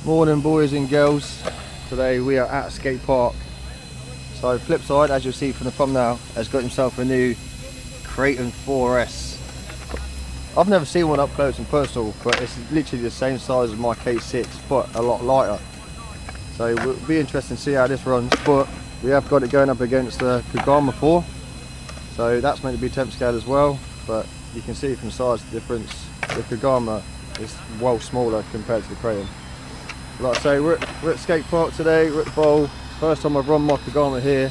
Morning boys and girls. Today we are at a skate park. So Flipside, as you'll see from the thumbnail, has got himself a new Kraton 4S. I've never seen one up close and personal, but it's literally the same size as my K6 but a lot lighter. So it'll be interesting to see how this runs, but we have got it going up against the Kagama 4. So that's meant to be temp scale as well, but you can see from size the difference. The Kagama is well smaller compared to the Kraton. Like I say, we're at skate park today, we're at the bowl. First time I've run my kagama here.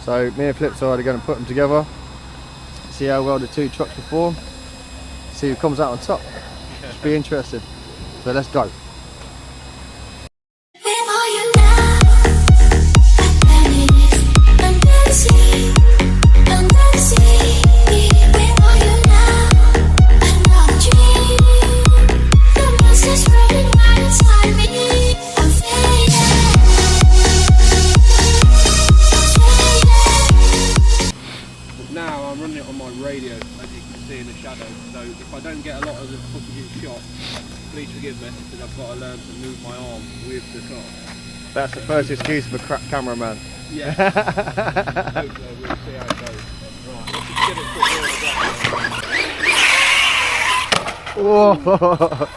So me and Flipside are going to put them together. See how well the two trucks perform. See who comes out on top. Should be interesting. So let's go. If I don't get a lot of the footage shot, please forgive me, because I've got to learn to move my arm with the car. That's the first excuse of a crap cameraman. Yeah. Hopefully we'll see how it goes. Right, let's just get it put Whoa!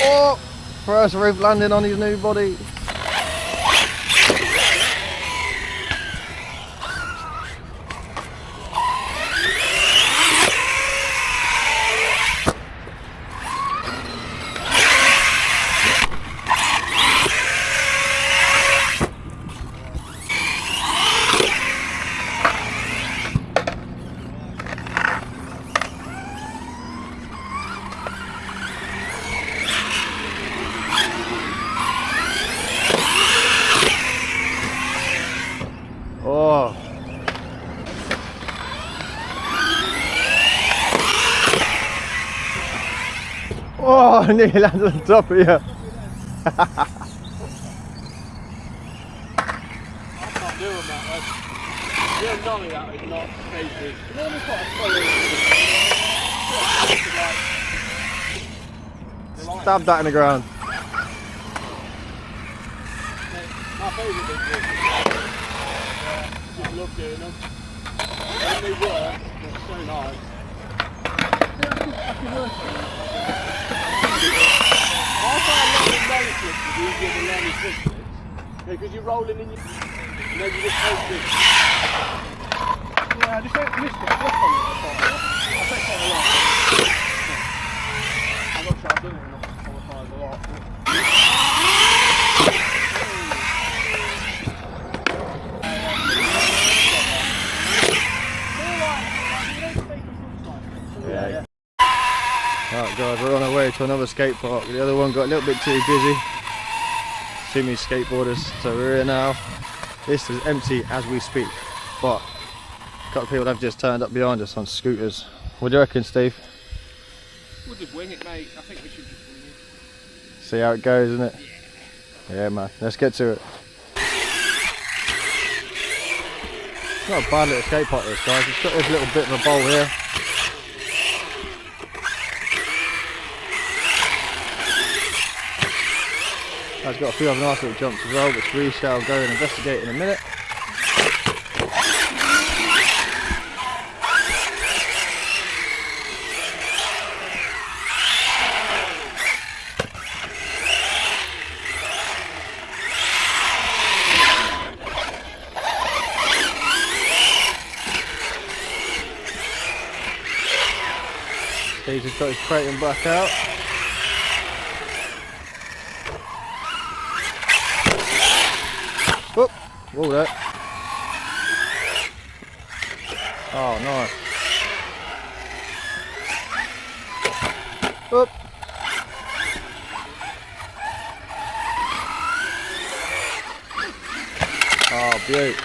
Oh, first roof landing on his new body. Oh. Oh, I nearly landed on top of you. I can't do with that. Real nollie that is not safety. You know when you've got a solid... Stab that in the ground. My favourite thing is just love doing them. When they work, they're so nice. I find learning nollie flips is easier than learning flip flips. Because you're rolling in your... and then you just hold this. Yeah, I just don't miss it. Flip on it. I take that a lot. I'm not sure I've done it enough to qualify a lot. Yeah. Alright guys, we're on our way to another skate park. The other one got a little bit too busy. Too many skateboarders, so we're here now. This is empty as we speak, but a couple of people have just turned up behind us on scooters. What do you reckon, Steve? We'll just wing it, mate. I think we should just wing it. See how it goes, isn't it? Yeah man, let's get to it. It's not a bad little skate park this, guys. It's got this little bit of a bowl here. It's got a few other nice little jumps as well, which we shall go and investigate in a minute. He's just got his Kraton back out. Whoop! Whoa there. Oh, nice. Whoop! Oh, beaut.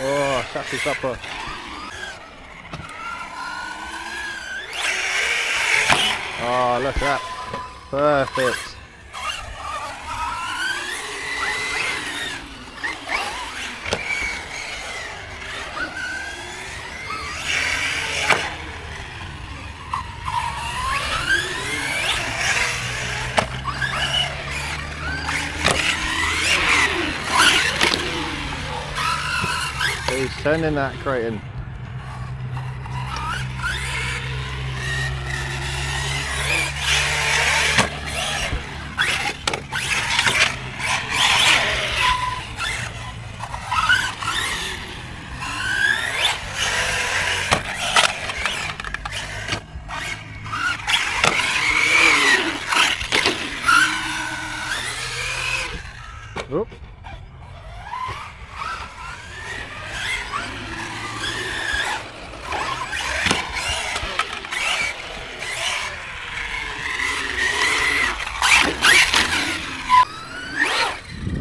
Oh, chassis supper. Oh, look at that. Perfect. He's sending that kraton. Oop.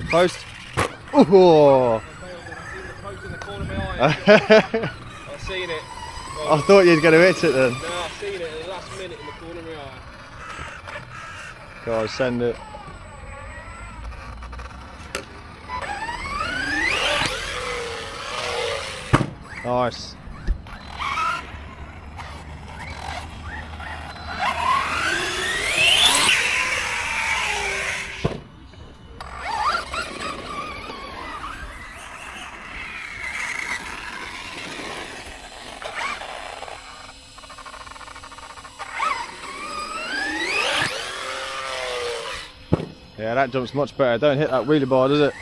Post. Oh. I've seen it. Well, I thought you'd going to hit it then. no, I've seen it at the last minute in the corner of my eye. Guys, send it. Nice. Yeah, that jump's much better. Don't hit that wheelie bar, does it?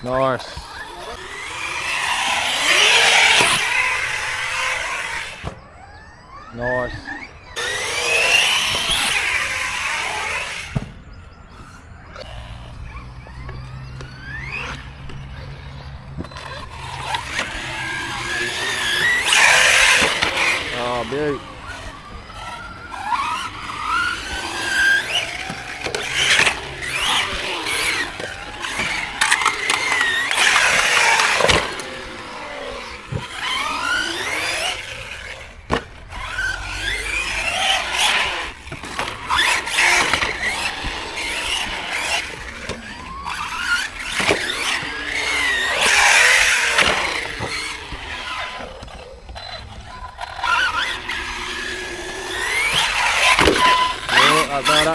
Nice. Nice. Oh, beaut.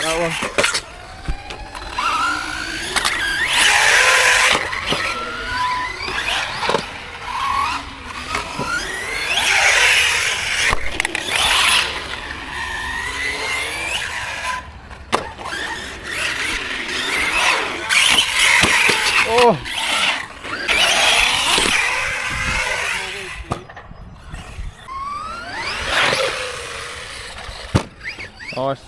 That one. Oh. Nice.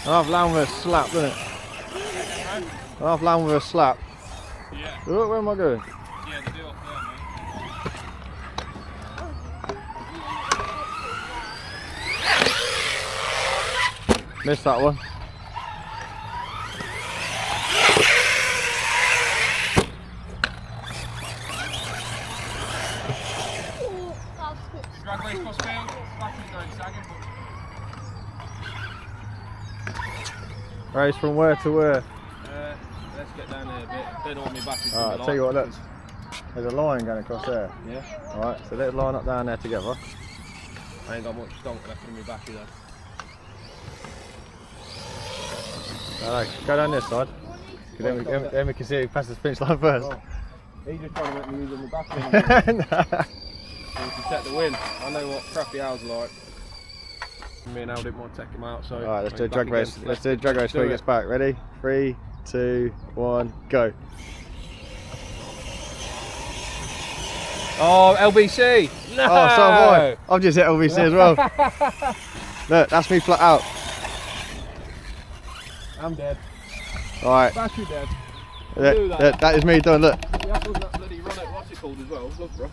I'll have land with a slap, doesn't it? I'll have land with a slap. Yeah. Oh, where am I going? Yeah, the deal off there, mate. Missed that one. Drag race cross field, battery's going sagging, Race from where to where? let's get down there a bit. Then all my batteries. Alright, I'll tell you what, look. There's a line going across there. Yeah. Alright, so let's line up down there together. I ain't got much stonk left in my battery though. Alright, go down this side. Then we can see it past the finish line first. Oh. He's just trying to make me use on the back end. So we can set the wind. I know what crappy hours are like. Me and Al didn't want to take him out, so. Alright, let's do a drag race. Let's do a drag race before he gets back. Ready? 3, 2, 1, go. Oh, LBC! No! Oh, so have I. I've just hit LBC as well. Look, that's me flat out. I'm dead. Alright. Battery dead. That is me done, look. Yeah, that bloody run it, what's it called as well? Look, bro.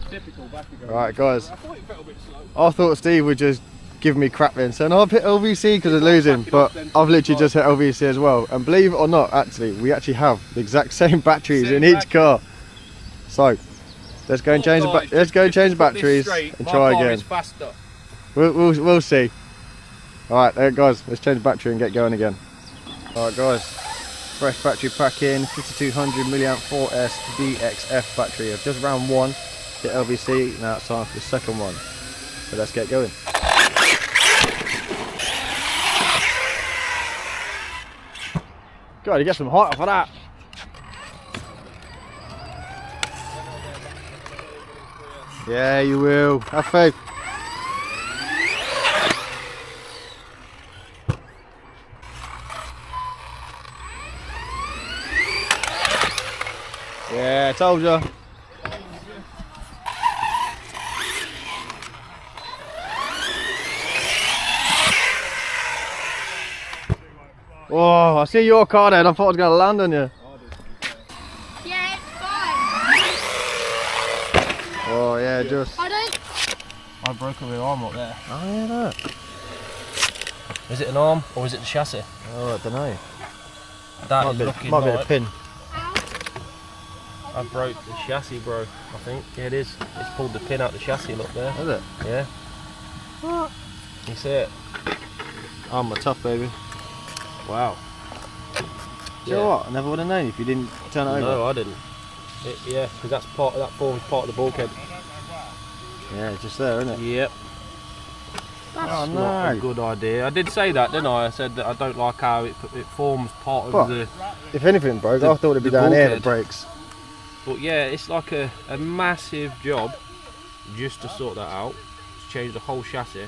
Typical battery going. Alright, guys. I thought it felt a bit slow. I thought Steve would just give me crap then, saying, oh, I've hit LVC because of losing, but I've literally just hit LVC as well. And believe it or not, actually, we actually have the exact same batteries in each car. So, let's go and change the batteries and try again. We'll see. Alright, there guys, let's change the battery and get going again. Alright guys, fresh battery pack in, 5200 mAh 4S DXF battery. I've just round one, hit LVC, now it's time for the second one. So let's get going. God, you get some hot for that. Yeah, you will. Have faith. Yeah, I told you. Whoa, I see your car there and I thought I was going to land on you. Yeah, it's fine. Oh yeah, just... I broke a rear arm up there. Oh yeah, that. Is it an arm or is it the chassis? Oh, I don't know. That is looking might be like a pin. I broke the chassis, bro. I think. Yeah, it is. It's pulled the pin out the chassis. Look there. Is it? Yeah. What? You see it? I'm a tough baby. Wow. Do you know what? I never would have known if you didn't turn it over. No, I didn't. Yeah, because that forms part of the bulkhead. Yeah, it's just there, isn't it? Yep. That's not a good idea. I did say that, didn't I? I said that I don't like how it forms part of the... If anything broke, I thought it'd be down here that breaks. But yeah, it's like a massive job just to sort that out. To change the whole chassis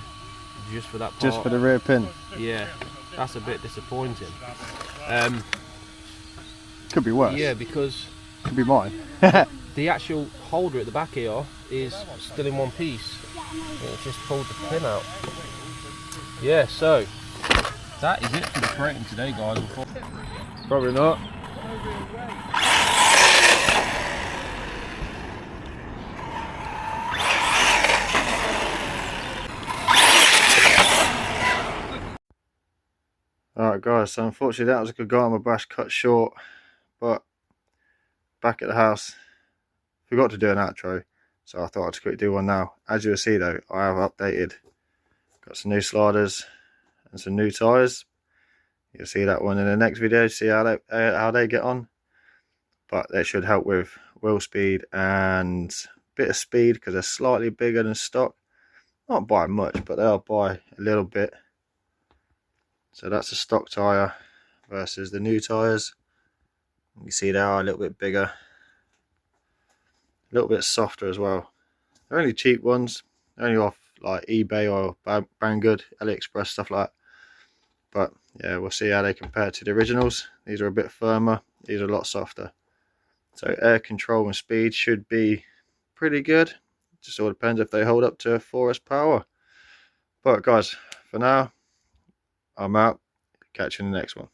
just for that part. Just for the rear pin. Yeah, that's a bit disappointing. Could be worse. Yeah, because... Could be mine. The actual holder at the back here is still in one piece. It's just pulled the pin out. Yeah, so that is it for the crating today, guys. Probably not. Alright guys, so unfortunately that was a kagama bash cut short, but back at the house, forgot to do an outro, so I thought I'd just quickly do one now. As you'll see though, I have updated, got some new sliders and some new tyres. You'll see that one in the next video, see how they get on, but they should help with wheel speed and a bit of speed because they're slightly bigger than stock, not by much, but they'll by a little bit. So that's the stock tyre versus the new tyres. You see they are a little bit bigger, a little bit softer as well. They're only cheap ones, they're only off like eBay or Banggood, AliExpress, stuff like that. But yeah, we'll see how they compare to the originals. These are a bit firmer, these are a lot softer. So air control and speed should be pretty good. Just all depends if they hold up to 4S power. But guys, for now, I'm out. Catch you in the next one.